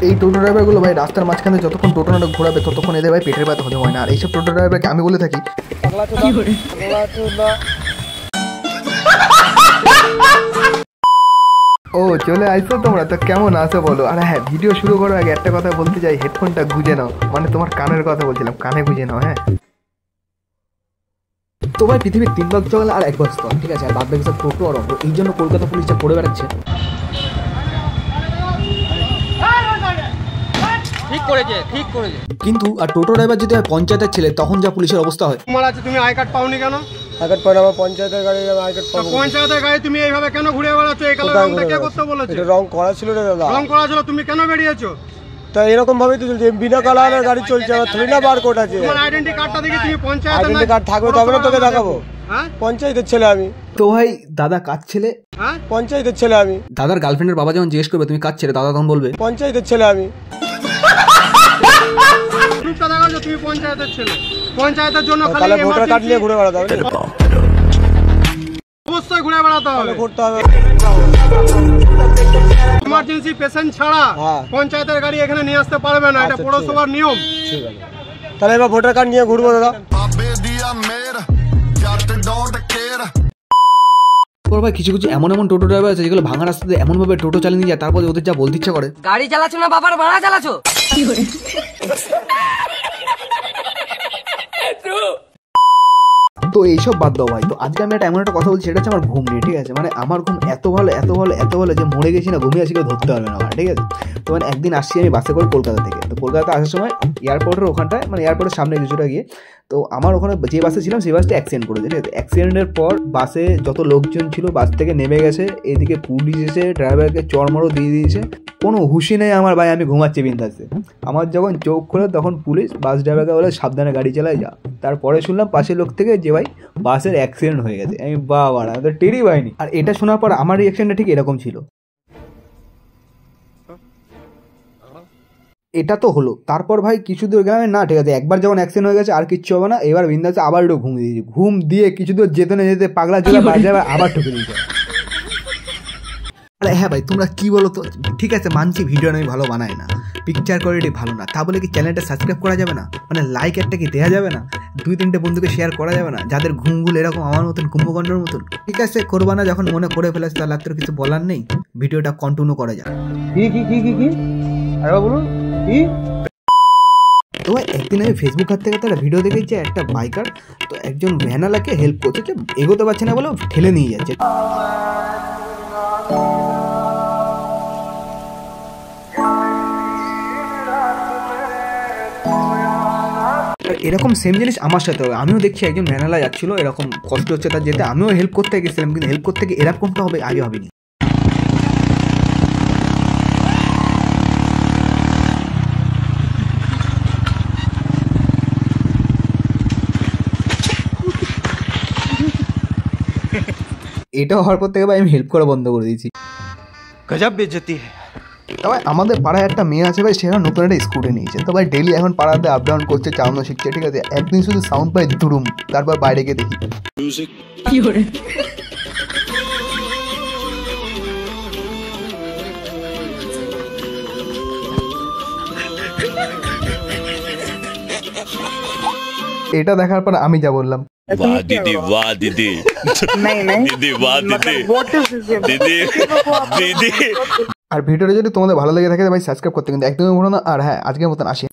এই টোটো ড্রাইভারগুলো ভাই রাস্তার মাঝখানে যতক্ষণ টোটো নাটক ঘোরাবে ততক্ষণ এদের ভাই পেটের ব্যথা হজম হয় না। আর এইসব টোটো ড্রাইভারকে আমি বলে থাকি ও চলে আইসো তোমরা, তো কেমন আছো বলো। আর হ্যাঁ, ভিডিও শুরু করার আগে একটা কথা বলতে চাই, হেডফোনটা গুঁজে নাও, মানে তোমার কানের কথা বলছিলাম, কানে গুঁজে নাও। হ্যাঁ, তো ভাই পৃথিবীর 3 ভাগ জল আর 1 ভাগ স্থল, ঠিক আছে, আর বাদ বাকি সব টোটো আর অটো। এই জন্য কলকাতা পুলিশটা পড়ে বেড়াচ্ছে। কিন্তু আর টোটো ড্রাইভার যদি হয় পঞ্চায়েতের ছেলে, তখন যা পুলিশের অবস্থা হয়। তোমার আছে, তুমি আই কার্ড পাওনি কেন? আই কার্ড পাই না, আমার পঞ্চায়েতের গাড়ি আই কার্ড পাবো। পঞ্চায়েতের গাড়ি তুমি এইভাবে কেন ঘুরে বেড়াচ্ছ? এই কালার রংটা কে করতে বলেছে? এটা রং করা ছিল রে দাদা। রং করা ছিল, তুমি কেন বেরিয়েছো? তা এরকম ভাবেই তো চলছে, বিনা কালারের গাড়ি চলছে, আমার থ্রি না বার কোড আছে। তোমার আইডেন্টি কার্ডটা দেখি, তুমি পঞ্চায়েতের আইডেন্টি কার্ড থাকবে তবে না তোকে দেখাবো। হ্যাঁ, পঞ্চায়েতের ছেলে আমি। তো ভাই দাদা কাজ ছেলে? হ্যাঁ, পঞ্চায়েতের ছেলে আমি। দাদার গার্লফ্রেন্ডের বাবা যখন জিজ্ঞেস করবে তুমি কাজ ছেলে, দাদা তখন বলবে পঞ্চায়েতের ছেলে আমি। প্রুফটা দেখাও তুমি পঞ্চায়েতের ছেলে। পঞ্চায়েতের জন্য খালি তাহলে ভোটার কার্ড নিয়ে ঘুরে বেড়াতে হবে। অবশ্যই ঘুরে বেড়াতে হবে, করতে হবে। ইমার্জেন্সি পেশেন্ট ছাড়া পঞ্চায়েতের গাড়ি এখানে নিয়ে আসতে পারবে না, এটা পৌরসভার নিয়ম। ঠিক আছে, তাহলে এবার ভোটার কার্ড নিয়ে ঘুরবো দাদা। ভাই কিছু কিছু এমন এমন টোটো ড্রাইভার আছে যেগুলো ভাঙা রাস্তাতে এমন ভাবে টোটো চালিয়ে নিয়ে যায়, তারপরে ওদের যা বলতে ইচ্ছা করে, গাড়ি চালাচ্ছ না বাবার ভাড়া চালাচ্ছ। তো এইসব বাদ দাও ভাই। তো আজকে আমি এমন একটা কথা বলছি, সেটা হচ্ছে আমার ঘুম নিয়ে, ঠিক আছে। মানে আমার ঘুম এত ভালো এত ভালো এত ভালো যে মরে গেছি না, ঘুমিয়ে আসি কেউ ধরতে পারবে না আমার, ঠিক আছে। তো মানে একদিন আসছি আমি বাসে করে কলকাতা থেকে। তো কলকাতা আসার সময় এয়ারপোর্টের ওখানটায়, মানে এয়ারপোর্টের সামনে কিছুটা গিয়ে, তো আমার ওখানে যে বাসে ছিলাম সেই বাসটা অ্যাক্সিডেন্ট করেছে, ঠিক আছে। অ্যাক্সিডেন্টের পর বাসে যত লোকজন ছিল বাস থেকে নেমে গেছে, এদিকে পুলিশ এসে ড্রাইভারকে চড়মড়ো দিয়ে দিয়েছে, কোনো হুঁশি নেই আমার ভাই। আমি ঘুমাচ্ছি বিন্দাসে। আমার যখন চোখ খোলে তখন পুলিশ বাস ড্রাইভারকে বলে সাবধানে গাড়ি চালায় যা। তারপরে শুনলাম পাশের লোক থেকে যে ভাই বাসের অ্যাক্সিডেন্ট হয়ে গেছে। আমি বাবা আমি তো টেরই পাইনি। আর এটা শোনার পর আমার রিঅ্যাকশনটা ঠিক এরকম ছিল। এটা তো হলো, তারপর ভাই কিছু দূর গেলাম, না ঠিক আছে একবার যখন অ্যাক্সিডেন্ট হয়ে গেছে আর কিচ্ছু হবে না, এবার বিন্দাসে আবার একটু ঘুম দিয়েছি। ঘুম দিয়ে কিছু দূর যেতে না যেতে পাগলা জেলা বাস ড্রাইভার আবার ঠকে দিয়েছে। আরে হ্যাঁ ভাই, তোমরা কি বলো তো? ঠিক আছে মানছি ভিডিও আমি ভালো বানাই না, পিকচার কোয়ালিটি ভালো না, তা বলে কি চ্যানেলটা সাবস্ক্রাইব করা যাবে না? মানে লাইক একটা কি দেওয়া যাবে না? 2-3টে বন্ধুকে শেয়ার করা যাবে না, যাদের ঘুমগুলো এরকম আমার মতন কুম্ভকণ্ডর মতন? ঠিক আছে করবা না, যখন মনে করে ফেলেছে তাহলে আর কিছু বলার নেই, ভিডিওটা কন্টিনিউ করা যাক। কি আরে বলুন কি? তো একদিন আমি ফেসবুক হাত থেকে একটা ভিডিও দেখেছি, একটা বাইকার তো একজন ভ্যানালাকে হেল্প করছে, এগোতে পারছে না বলে ঠেলে নিয়ে যাচ্ছে। এরকম সেম জিনিস আমার সাথে হবে। আমিও দেখছি একজন ভ্যানালা যাচ্ছিল, এরকম কষ্ট হচ্ছে তার যেতে, আমিও হেল্প করতে গেছিলাম, কিন্তু হেল্প করতে গিয়ে এরকমটা হবে আগে ভাবিনি। এটা হওয়ার পর থেকে ভাই আমি হেল্প করা বন্ধ করে দিয়েছি। গজব বেইজ্জতি। তবে আমাদের পাড়ায় একটা মেয়ে আছে ভাই, সেখানে নতুন একটা স্কুটি নিয়েছে। তো ভাই ডেলি এখন পাড়াতে আপ ডাউন করছে, চালানো শিখছে, ঠিক আছে। একদিন শুধু সাউন্ড পাই দুরুম, তারপর বাইরে গিয়ে দেখি এটা দেখার পর আমি যা বললাম, वाह दीदी वाह दीदी दीदी वाह दीदी दीदी दीदी। আর ভিডিওটা যদি তোমাদের ভালো লেগে থাকে ভাই সাবস্ক্রাইব করতে কিন্তু একদমই ভুলো না। আর হ্যাঁ, আজকের মতন আসি।